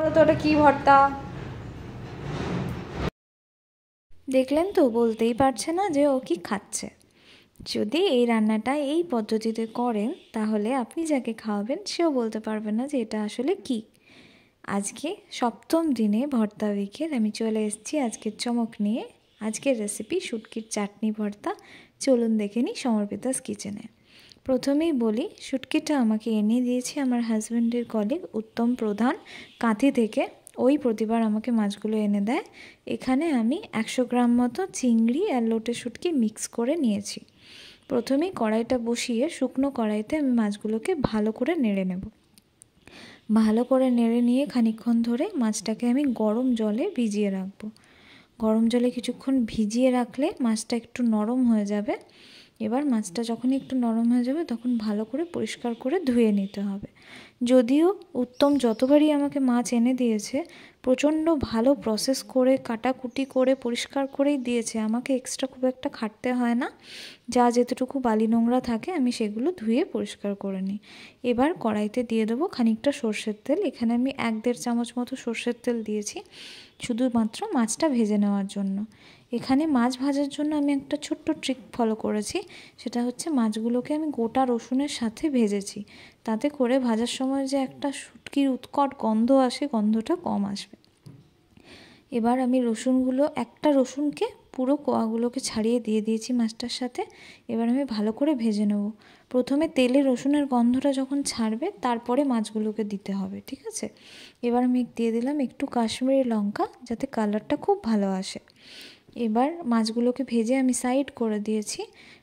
তো ওটা কি ভর্তা? দেখলেন তো, বলতেই পারছে না যে ও কি খাচ্ছে। যদি এই রান্নাটা এই পদ্ধতিতে করেন তাহলে আপনি যাকে খাওয়াবেন সেও বলতে পারবে না যে এটা আসলে কি। আজকে সপ্তম দিনে ভর্তা উইকের আমি চলে এসেছি আজকের চমক নিয়ে। আজকের রেসিপি শুটকির চাটনি ভর্তা। চলুন দেখে নিই সমর্পিতাস কিচেনে। প্রথমেই বলি, শুটকিটা আমাকে এনে দিয়েছে আমার হাজব্যান্ডের কলিগ উত্তম প্রধান কাঁথি থেকে। ওই প্রতিবার আমাকে মাছগুলো এনে দেয়। এখানে আমি 100 গ্রাম মতো চিংড়ি আর লোটে শুটকি মিক্স করে নিয়েছি। প্রথমেই কড়াইটা বসিয়ে শুকনো কড়াইতে আমি মাছগুলোকে ভালো করে নেড়ে নেব। ভালো করে নেড়ে নিয়ে খানিকক্ষণ ধরে মাছটাকে আমি গরম জলে ভিজিয়ে রাখবো। গরম জলে কিছুক্ষণ ভিজিয়ে রাখলে মাছটা একটু নরম হয়ে যাবে। এবার মাছটা যখনই একটু নরম হয়ে যাবে তখন ভালো করে পরিষ্কার করে ধুয়ে নিতে হবে। যদিও উত্তম যতবারই আমাকে মাছ এনে দিয়েছে প্রচণ্ড ভালো প্রসেস করে কাটাকুটি করে পরিষ্কার করেই দিয়েছে, আমাকে এক্সট্রা খুব একটা খাটতে হয় না। যা যেতটুকু বালি নোংরা থাকে আমি সেগুলো ধুয়ে পরিষ্কার করে নিই। এবার কড়াইতে দিয়ে দেবো খানিকটা সর্ষের তেল। এখানে আমি 1-1.5 চামচ মতো সর্ষের তেল দিয়েছি শুধুমাত্র মাছটা ভেজে নেওয়ার জন্য। এখানে মাছ ভাজার জন্য আমি একটা ছোট্ট ট্রিক ফলো করেছি, সেটা হচ্ছে মাছগুলোকে আমি গোটা রসুনের সাথে ভেজেছি। তাতে করে ভাজার সময় যে একটা শুটকির উৎকট গন্ধ আসে, গন্ধটা কম আসবে। এবার আমি একটা রসুনকে পুরো কোয়াগুলোকে ছাড়িয়ে দিয়ে দিয়েছি মাছটার সাথে। এবার আমি ভালো করে ভেজে নেব। প্রথমে তেলে রসুনের গন্ধটা যখন ছাড়বে তারপরে মাছগুলোকে দিতে হবে, ঠিক আছে? এবার আমি দিয়ে দিলাম একটু কাশ্মীরি লঙ্কা, যাতে কালারটা খুব ভালো আসে। এবার মাছগুলোকে ভেজে আমি সাইড করে দিয়েছি।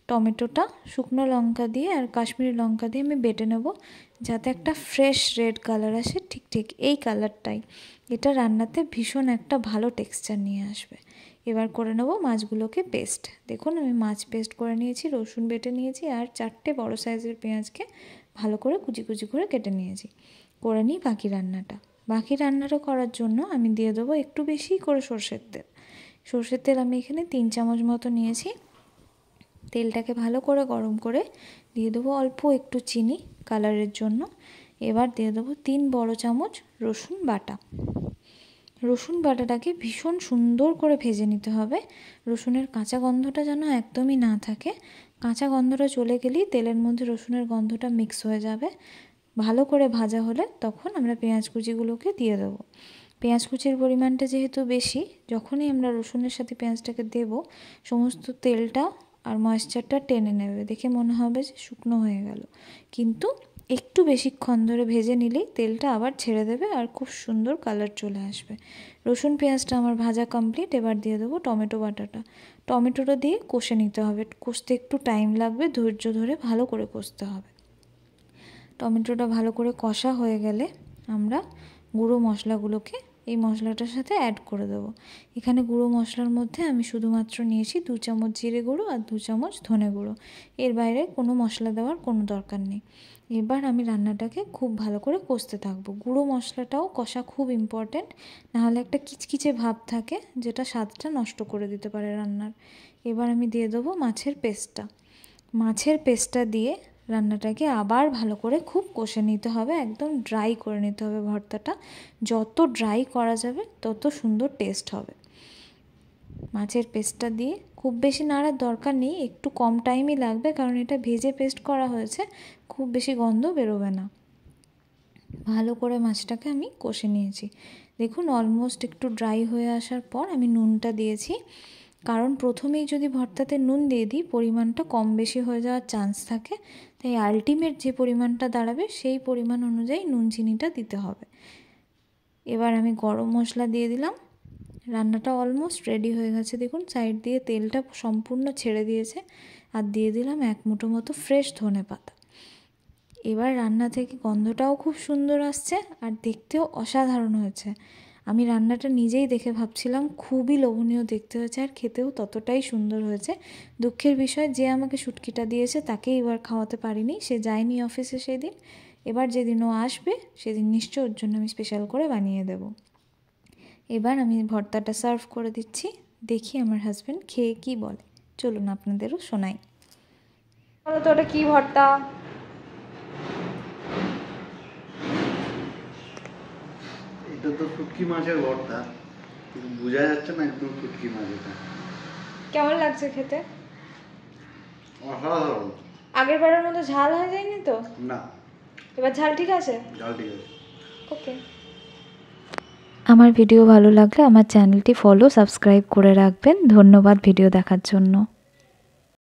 টমেটোটা শুকনো লঙ্কা দিয়ে আর কাশ্মীরি লঙ্কা দিয়ে আমি বেটে নেব, যাতে একটা ফ্রেশ রেড কালার আসে। ঠিক এই কালারটাই এটা রান্নাতে ভীষণ একটা ভালো টেক্সচার নিয়ে আসবে। এবার করে নেব মাছগুলোকে পেস্ট। দেখুন আমি মাছ পেস্ট করে নিয়েছি, রসুন বেটে নিয়েছি আর 4টে বড় সাইজের পেঁয়াজকে ভালো করে কুচি কুচি করে কেটে নিয়েছি। করে নিই বাকি রান্নাটা। বাকি রান্নাটা করার জন্য আমি দিয়ে দেবো একটু বেশি করে সর্ষের তেল। সর্ষের তেল আমি এখানে 3 চামচ মতো নিয়েছি। তেলটাকে ভালো করে গরম করে দিয়ে দেবো অল্প একটু চিনি কালারের জন্য। এবার দিয়ে দেবো 3 বড় চামচ রসুন বাটা। রসুন বাটাটাকে ভীষণ সুন্দর করে ভেজে নিতে হবে। রসুনের কাঁচা গন্ধটা যেন একদমই না থাকে। কাঁচা গন্ধটা চলে গেলেই তেলের মধ্যে রসুনের গন্ধটা মিক্স হয়ে যাবে। ভালো করে ভাজা হলে তখন আমরা পেঁয়াজ কুচিগুলোকে দিয়ে দেবো। পেঁয়াজ কুচির পরিমাণটা যেহেতু বেশি, যখনই আমরা রসুনের সাথে পেঁয়াজটাকে দেব সমস্ত তেলটা আর ময়েশ্চারটা টেনে নেবে, দেখে মনে হবে যে শুকনো হয়ে গেল। কিন্তু একটু বেশিক্ষণ ধরে ভেজে নিলেই তেলটা আবার ছেড়ে দেবে আর খুব সুন্দর কালার চলে আসবে। রসুন পেঁয়াজটা আমার ভাজা কমপ্লিট। এবার দিয়ে দেবো টমেটো বাটাটা। টমেটোটা দিয়ে কষে নিতে হবে। কষতে একটু টাইম লাগবে, ধৈর্য ধরে ভালো করে কষতে হবে। টমেটোটা ভালো করে কষা হয়ে গেলে আমরা গুঁড়ো মশলাগুলোকে এই মশলাটার সাথে অ্যাড করে দেবো। এখানে গুঁড়ো মশলার মধ্যে আমি শুধুমাত্র নিয়েছি 2 চামচ জিরে গুঁড়ো আর 2 চামচ ধনে গুঁড়ো। এর বাইরে কোনো মশলা দেওয়ার কোনো দরকার নেই। এবার আমি রান্নাটাকে খুব ভালো করে কষতে থাকবো। গুঁড়ো মশলাটাও কষা খুব ইম্পর্ট্যান্ট, নাহলে একটা কিচকিচে ভাব থাকে যেটা স্বাদটা নষ্ট করে দিতে পারে রান্নার। এবার আমি দিয়ে দেবো মাছের পেস্টটা। মাছের পেস্টটা দিয়ে রান্নাটাকে আবার ভালো করে খুব কষে নিতে হবে, একদম ড্রাই করে নিতে হবে ভর্তাটা। যত ড্রাই করা যাবে তত সুন্দর টেস্ট হবে। মাছের পেস্টটা দিয়ে খুব বেশি নাড়ার দরকার নেই, একটু কম টাইমই লাগবে, কারণ এটা ভেজে পেস্ট করা হয়েছে, খুব বেশি গন্ধ বেরোবে না। ভালো করে মাছটাকে আমি কষে নিয়েছি। দেখুন অলমোস্ট একটু ড্রাই হয়ে আসার পর আমি নুনটা দিয়েছি, কারণ প্রথমেই যদি ভর্তাতে নুন দিয়ে দিই পরিমাণটা কম বেশি হয়ে যাওয়ার চান্স থাকে। তাই আলটিমেট যে পরিমাণটা দাঁড়াবে সেই পরিমাণ অনুযায়ী নুন চিনিটা দিতে হবে। এবার আমি গরম মশলা দিয়ে দিলাম। রান্নাটা অলমোস্ট রেডি হয়ে গেছে। দেখুন সাইড দিয়ে তেলটা সম্পূর্ণ ছেড়ে দিয়েছে। আর দিয়ে দিলাম 1 মুঠো মতো ফ্রেশ ধনেপাতা। এবার রান্না থেকে গন্ধটাও খুব সুন্দর আসছে আর দেখতেও অসাধারণ হয়েছে। আমি রান্নাটা নিজেই দেখে ভাবছিলাম খুবই লোভনীয় দেখতে হয়েছে আর খেতেও ততটাই সুন্দর হয়েছে। দুঃখের বিষয়, যে আমাকে শুটকিটা দিয়েছে তাকেই এবার খাওয়াতে পারিনি, সে যায়নি অফিসে সেদিন। এবার যেদিন ও আসবে সেদিন নিশ্চয় ওর জন্য আমি স্পেশাল করে বানিয়ে দেব। এবার আমি ভর্তাটা সার্ভ করে দিচ্ছি, দেখি আমার হাজব্যান্ড খেয়ে কি বলে। চলুন আপনাদেরও শোনাই। তো ওটা কি ভর্তা? এটা তো শুটকি মাছের ভর্তা, কিন্তু বোঝা যাচ্ছে না একদম শুটকি মাছ এটা। কেমন লাগছে খেতে? অসাধারণ। আগের বারের মতো ঝাল হয়ে যায়নি তো? না, এবার ঝাল ঠিক আছে? ঝাল ঠিক আছে। ওকে। আমার ভিডিও ভালো লাগলে আমার চ্যানেলটি ফলো সাবস্ক্রাইব করে রাখবেন। ধন্যবাদ ভিডিও দেখার জন্য।